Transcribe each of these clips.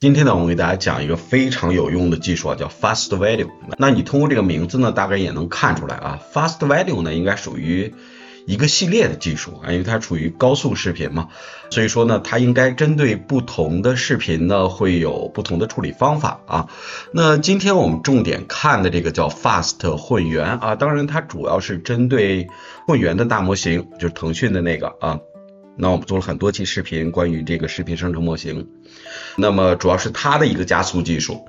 今天呢，我们给大家讲一个非常有用的技术啊，叫 Fast Value。那你通过这个名字呢，大概也能看出来啊，Fast Value 呢应该属于一个系列的技术啊，因为它处于高速视频嘛，所以说呢，它应该针对不同的视频呢，会有不同的处理方法啊。那今天我们重点看的这个叫 Fast 混元啊，当然它主要是针对混元的大模型，就是腾讯的那个啊。那我们做了很多期视频关于这个视频生成模型，那么主要是它的一个加速技术。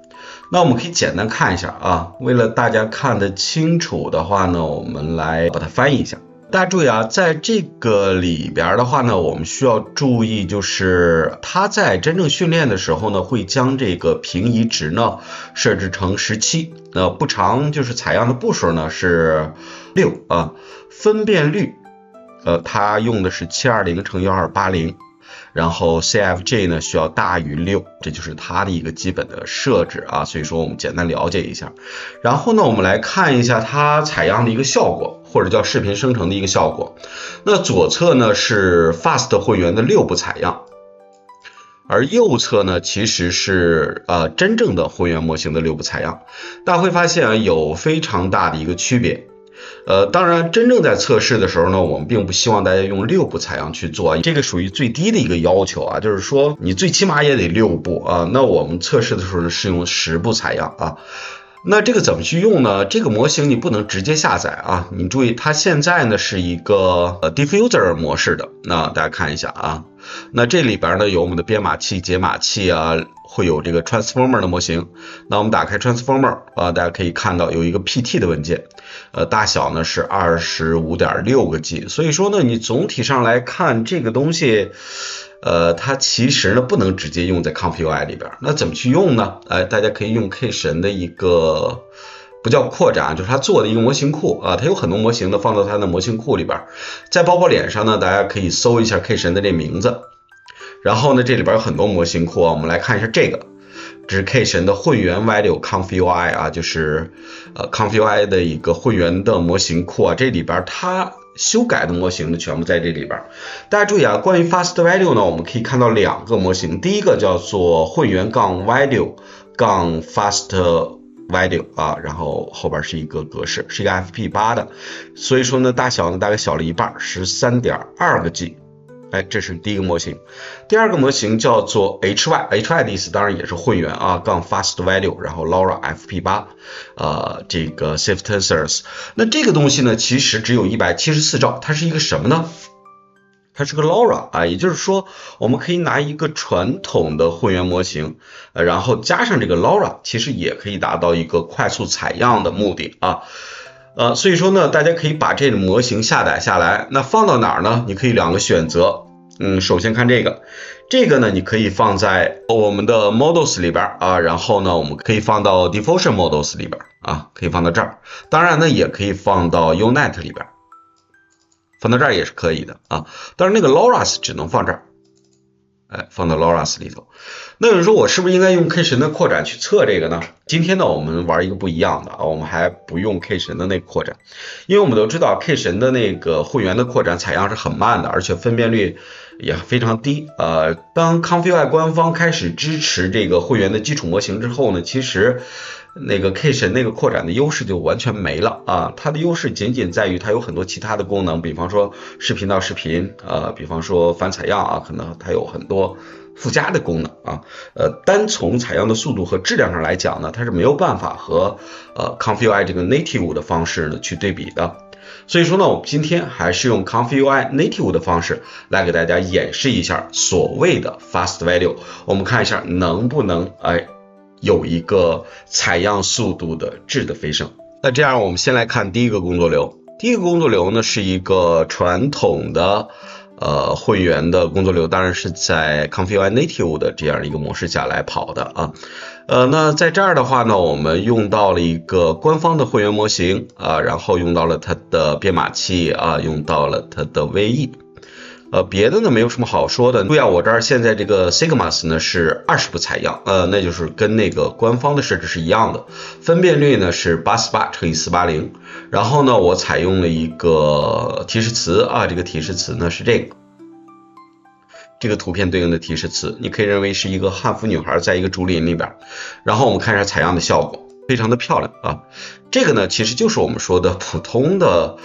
那我们可以简单看一下啊，为了大家看得清楚的话呢，我们来把它翻译一下。大家注意啊，在这个里边的话呢，我们需要注意，就是它在真正训练的时候呢，会将这个平移值呢设置成17，不长就是采样的步数呢是6啊，分辨率它用的是720×1280，然后 CFJ 呢需要大于6，这就是它的一个基本的设置啊，所以说我们简单了解一下。然后呢，我们来看一下它采样的一个效果，或者叫视频生成的一个效果。那左侧呢是 Fast 混元的6步采样，而右侧呢其实是真正的混元模型的6步采样。大家会发现啊，有非常大的一个区别。当然真正在测试的时候呢，我们并不希望大家用6步采样去做，这个属于最低的一个要求啊，就是说你最起码也得6步啊。那我们测试的时候是用10步采样啊。那这个怎么去用呢？这个模型你不能直接下载啊，你注意它现在呢是一个diffuser 模式的，那大家看一下啊，那这里边呢有我们的编码器、解码器啊，会有这个 transformer 的模型。那我们打开 transformer 大家可以看到有一个 PT 的文件，大小呢是 25.6 个 G， 所以说呢你总体上来看这个东西它其实呢不能直接用在 ComfyUI 里边。那怎么去用呢？大家可以用 K 神的一个不叫扩展，就是它做的一个模型库啊，它有很多模型的放到它的模型库里边。在包包脸上呢，大家可以搜一下 K 神的这名字，然后呢这里边有很多模型库啊，我们来看一下这个。这是 K 神的混元 Value ComfyUI 啊，就是ComfyUI 的一个混元的模型库啊，这里边它修改的模型呢全部在这里边。大家注意啊，关于 Fast Value 呢，我们可以看到2个模型，第一个叫做混元Value Fast Value 啊，然后后边是一个格式，是一个 FP8 的，所以说呢大小呢大概小了一半，13.2个 G。这是第一个模型。第二个模型叫做 HY 的意思当然也是混元啊，Fast Value， 然后 LoRa FP8，这个 Safe Tensors。那这个东西呢，其实只有174兆，它是一个什么呢？它是个 LoRa 啊，也就是说，我们可以拿一个传统的混元模型，然后加上这个 LoRa， 其实也可以达到一个快速采样的目的啊。所以说呢，大家可以把这个模型下载下来，那放到哪儿呢？你可以2个选择。首先看这个呢，你可以放在我们的 Models 里边啊，然后呢，我们可以放到 Diffusion Models 里边啊，可以放到这儿。当然呢，也可以放到 Unet 里边，放到这儿也是可以的啊。当然那个 LoRa's 只能放这儿。放到 LoRa's 里头。那有人说我是不是应该用 K 神的扩展去测这个呢？今天呢我们玩一个不一样的啊，我们还不用 K 神的那个扩展，因为我们都知道 K 神的那个混元的扩展采样是很慢的，而且分辨率也非常低。当 ComfyUI 官方开始支持这个混元的基础模型之后呢，其实那个 K 神那个扩展的优势就完全没了啊，它的优势仅仅在于它有很多其他的功能，比方说视频到视频，比方说反采样啊，可能它有很多附加的功能啊，单从采样的速度和质量上来讲呢，它是没有办法和ComfyUI 这个 native 的方式呢去对比的。所以说呢，我们今天还是用 ComfyUI native 的方式来给大家演示一下所谓的 Fast Value， 我们看一下能不能有一个采样速度的质的飞升。那这样我们先来看第一个工作流。第一个工作流呢是一个传统的混元的工作流，当然是在 ComfyUI native 的这样一个模式下来跑的啊。那在这儿的话呢，我们用到了一个官方的混元模型啊，然后用到了它的编码器啊，用到了它的 VE。别的呢没有什么好说的。注意啊，我这儿现在这个 Sigmas 呢是20步采样，那就是跟那个官方的设置是一样的。分辨率呢是 88×480，然后呢我采用了一个提示词啊，这个提示词呢是这个。这个图片对应的提示词，你可以认为是一个汉服女孩在一个竹林里边。然后我们看一下采样的效果，非常的漂亮啊。这个呢，其实就是我们说的普通的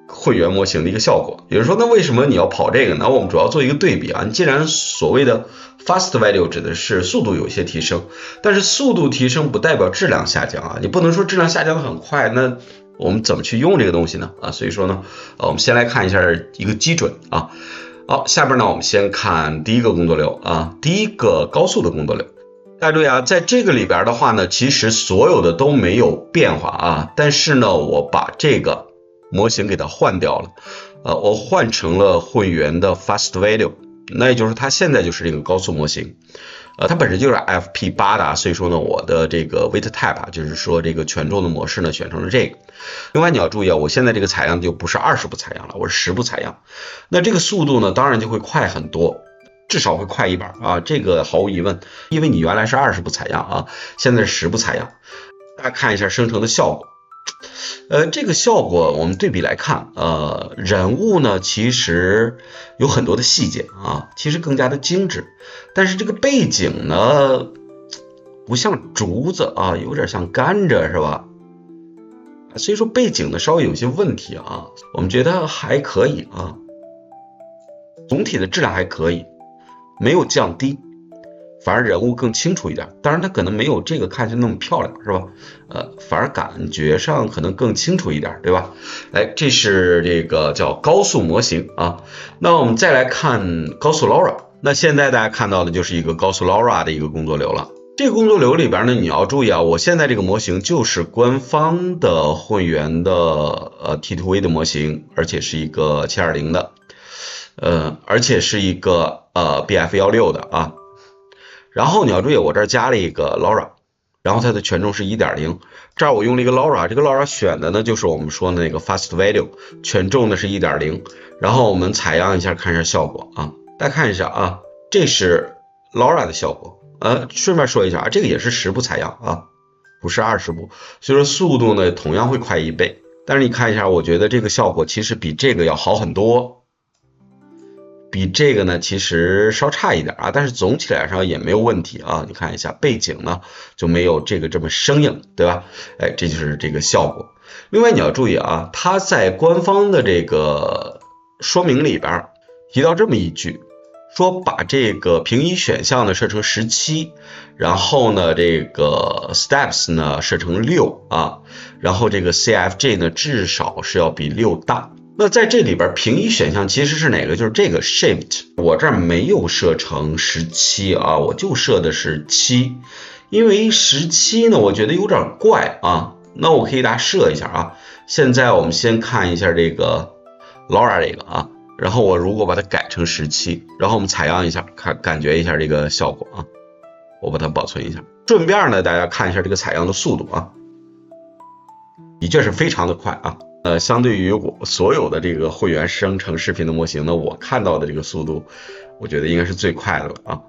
混元模型的一个效果。有人说，那为什么你要跑这个呢？我们主要做一个对比啊。既然所谓的 fast value 指的是速度有一些提升，但是速度提升不代表质量下降啊。你不能说质量下降的很快，那我们怎么去用这个东西呢？所以说呢，我们先来看一下一个基准啊。好，下边呢，我们先看第一个工作流啊，第一个高速的工作流。大家注意啊，在这个里边的话呢，其实所有的都没有变化啊，但是呢，我把这个模型给它换掉了，我换成了混元的 fast value， 那也就是它现在就是这个高速模型。它本身就是 FP8 的，所以说呢，我的这个 weight type 就是说这个权重的模式呢选成了这个。另外你要注意啊，我现在这个采样就不是20步采样了，我是10步采样。那这个速度呢，当然就会快很多，至少会快一半啊，这个毫无疑问，因为你原来是20步采样啊，现在是10步采样。大家看一下生成的效果。这个效果我们对比来看，人物呢其实有很多的细节啊，其实更加的精致，但是这个背景呢不像竹子啊，有点像甘蔗是吧？所以说背景呢稍微有些问题啊，我们觉得还可以啊，总体的质量还可以，没有降低。反而人物更清楚一点，当然它可能没有这个看起来那么漂亮，是吧？反而感觉上可能更清楚一点，对吧？这是这个叫高速模型啊。那我们再来看高速 LoRa， 那现在大家看到的就是一个高速 LoRa 的一个工作流了。这个工作流里边呢，你要注意啊，我现在这个模型就是官方的混元的T2V 的模型，而且是一个720的，而且是一个BF16的啊。然后你要注意，我这儿加了一个 LoRa， 然后它的权重是 1.0， 这儿我用了一个 LoRa， 这个 LoRa 选的呢就是我们说的那个 fast value， 权重呢是 1.0， 然后我们采样一下看一下效果啊，大家看一下啊，这是 LoRa 的效果，顺便说一下啊，这个也是10步采样啊，不是20步，所以说速度呢同样会快1倍，但是你看一下，我觉得这个效果其实比这个要好很多。比这个呢其实稍差一点啊，但是总体来说也没有问题啊。你看一下背景呢就没有这个这么生硬，对吧？这就是这个效果。另外你要注意啊，它在官方的这个说明里边提到这么一句，说把这个平移选项呢设成17，然后呢这个 steps 呢设成6啊，然后这个 CFG 呢至少是要比6大。那在这里边平移选项其实是哪个？就是这个 shift， 我这儿没有设成17啊，我就设的是7，因为17呢我觉得有点怪啊，那我可以给大家设一下啊。现在我们先看一下这个 LoRa 这个啊，然后我如果把它改成17，然后我们采样一下，感觉一下这个效果啊，我把它保存一下，顺便呢大家看一下这个采样的速度啊，的确是非常的快啊。相对于我所有的这个混元生成视频的模型呢，我看到的这个速度，我觉得应该是最快的了啊。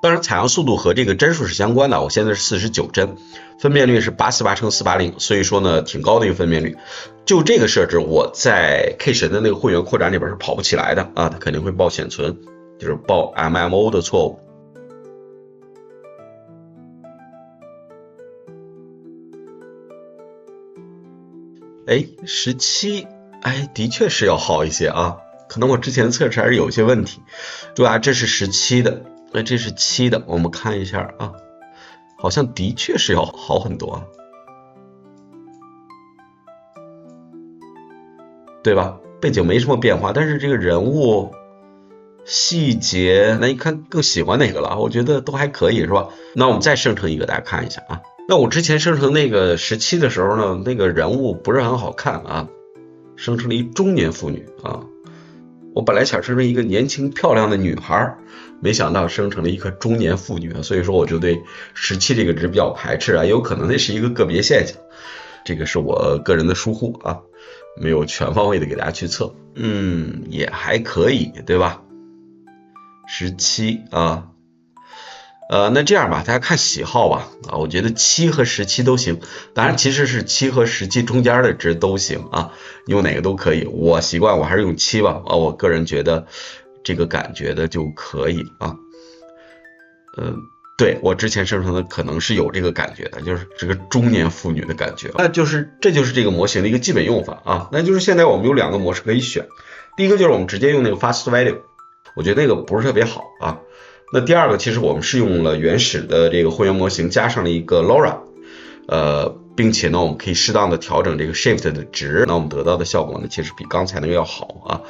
当然，采样速度和这个帧数是相关的，我现在是49帧，分辨率是848×480，所以说呢，挺高的一个分辨率。就这个设置，我在 K 神的那个混元扩展里边是跑不起来的啊，它肯定会报显存，就是报 MMO 的错误。17，的确是要好一些啊，可能我之前测试还是有些问题。注意啊，这是17的，这是7的，我们看一下啊，好像的确是要好很多啊，对吧？背景没什么变化，但是这个人物细节，那你看更喜欢哪个了？我觉得都还可以，是吧？那我们再生成一个，大家看一下啊。那我之前生成那个17的时候呢，那个人物不是很好看啊，生成了一中年妇女啊。我本来想生成一个年轻漂亮的女孩，没想到生成了一个中年妇女啊，所以说我就对17这个值比较排斥啊，有可能那是一个个别现象，这个是我个人的疏忽啊，没有全方位的给大家去测。也还可以，对吧？17啊。那这样吧，大家看喜好吧啊，我觉得7和17都行，当然其实是7和17中间的值都行啊，用哪个都可以，我习惯我还是用7吧啊，我个人觉得这个感觉的就可以啊。对，我之前生成的可能是有这个感觉的，就是这个中年妇女的感觉。这就是这个模型的一个基本用法啊。那就是现在我们有2个模式可以选，第一个就是我们直接用那个 fast value， 我觉得那个不是特别好啊。那第二个其实我们是用了原始的这个会员模型加上了一个 LoRa， 并且呢我们可以适当的调整这个 shift 的值，那我们得到的效果呢其实比刚才那个要好啊。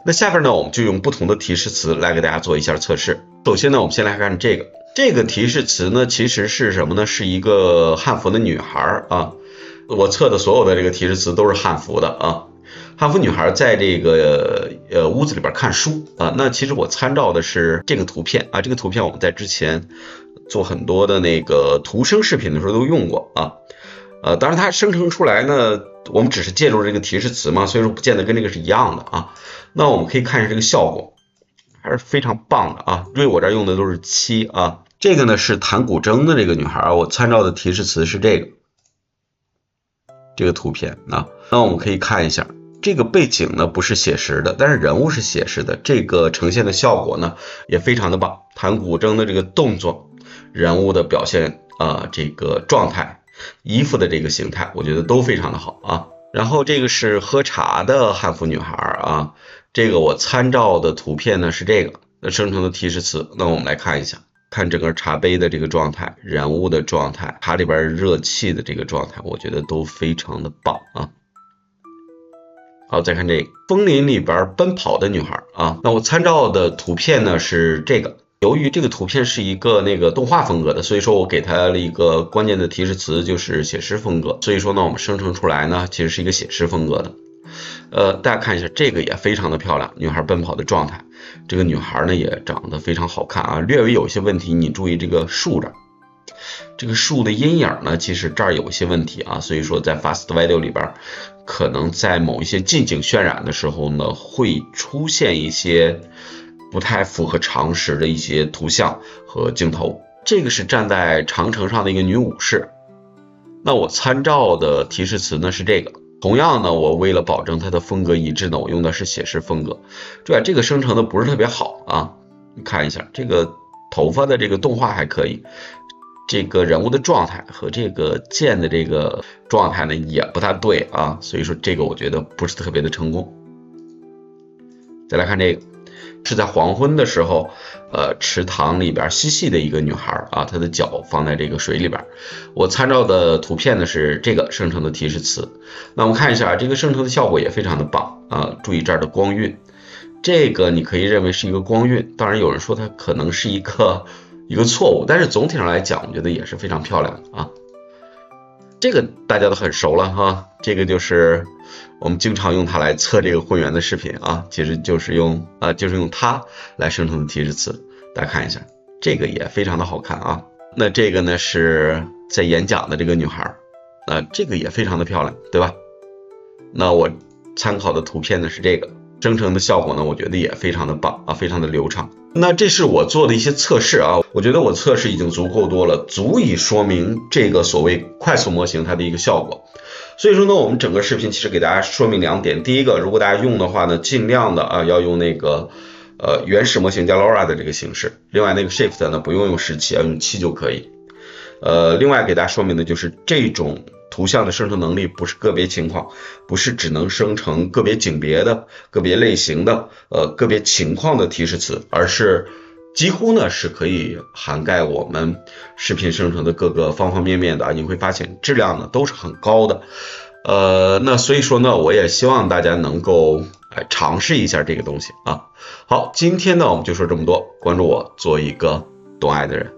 那下边呢我们就用不同的提示词来给大家做一下测试。首先呢我们先来看这个提示词呢其实是什么呢？是一个汉服的女孩啊。我测的所有的这个提示词都是汉服的啊。汉服女孩在这个屋子里边看书啊。那其实我参照的是这个图片啊，这个图片我们在之前做很多的那个图生视频的时候都用过啊。当然它生成出来呢，我们只是借助这个提示词嘛，所以说不见得跟这个是一样的啊。那我们可以看一下这个效果，还是非常棒的啊。注意我这用的都是7啊。这个呢是弹古筝的这个女孩，我参照的提示词是这个图片啊。那我们可以看一下，这个背景呢不是写实的，但是人物是写实的，这个呈现的效果呢也非常的棒。弹古筝的这个动作，人物的表现这个状态，衣服的这个形态，我觉得都非常的好啊。然后这个是喝茶的汉服女孩啊，这个我参照的图片呢是这个生成的提示词。那我们来看一下，看整个茶杯的这个状态，人物的状态，茶里边热气的这个状态，我觉得都非常的棒啊。好，再看这个枫林里边奔跑的女孩啊，那我参照的图片呢是这个。由于这个图片是一个那个动画风格的，所以说我给它了一个关键的提示词，就是写实风格。所以说呢，我们生成出来呢，其实是一个写实风格的。大家看一下，这个也非常的漂亮，女孩奔跑的状态。这个女孩呢也长得非常好看啊，略微有一些问题，你注意这个树这儿，这个树的阴影呢，其实这儿有一些问题啊，所以说在 fast value 里边，可能在某一些近景渲染的时候呢，会出现一些不太符合常识的一些图像和镜头。这个是站在长城上的一个女武士，那我参照的提示词呢是这个。同样呢，我为了保证它的风格一致呢，我用的是写实风格。注意这个生成的不是特别好啊，你看一下这个头发的这个动画还可以，这个人物的状态和这个剑的这个状态呢也不太对啊，所以说这个我觉得不是特别的成功。再来看这个，是在黄昏的时候，池塘里边嬉戏的一个女孩啊，她的脚放在这个水里边。我参照的图片呢是这个生成的提示词。那我们看一下，这个生成的效果也非常的棒啊，注意这儿的光晕，这个你可以认为是一个光晕，当然有人说它可能是一个错误，但是总体上来讲，我觉得也是非常漂亮的啊。这个大家都很熟了哈，这个就是我们经常用它来测这个会员的视频啊，其实就是用它来生成的提示词。大家看一下，这个也非常的好看啊。那这个呢是在演讲的这个女孩，这个也非常的漂亮，对吧？那我参考的图片呢是这个，生成的效果呢我觉得也非常的棒啊，非常的流畅。那这是我做的一些测试啊，我觉得我测试已经足够多了，足以说明这个所谓快速模型它的一个效果。所以说呢，我们整个视频其实给大家说明2点。第一个，如果大家用的话呢，尽量的要用那个原始模型加 LoRa 的这个形式。另外那个 Shift 呢不用17，要用7就可以。另外给大家说明的就是这种图像的生成能力不是个别情况，不是只能生成个别景别的、个别类型的、个别情况的提示词，而是几乎呢是可以涵盖我们视频生成的各个方方面面的，你会发现质量呢都是很高的。那所以说呢，我也希望大家能够尝试一下这个东西啊。好，今天呢我们就说这么多，关注我，做一个懂爱的人。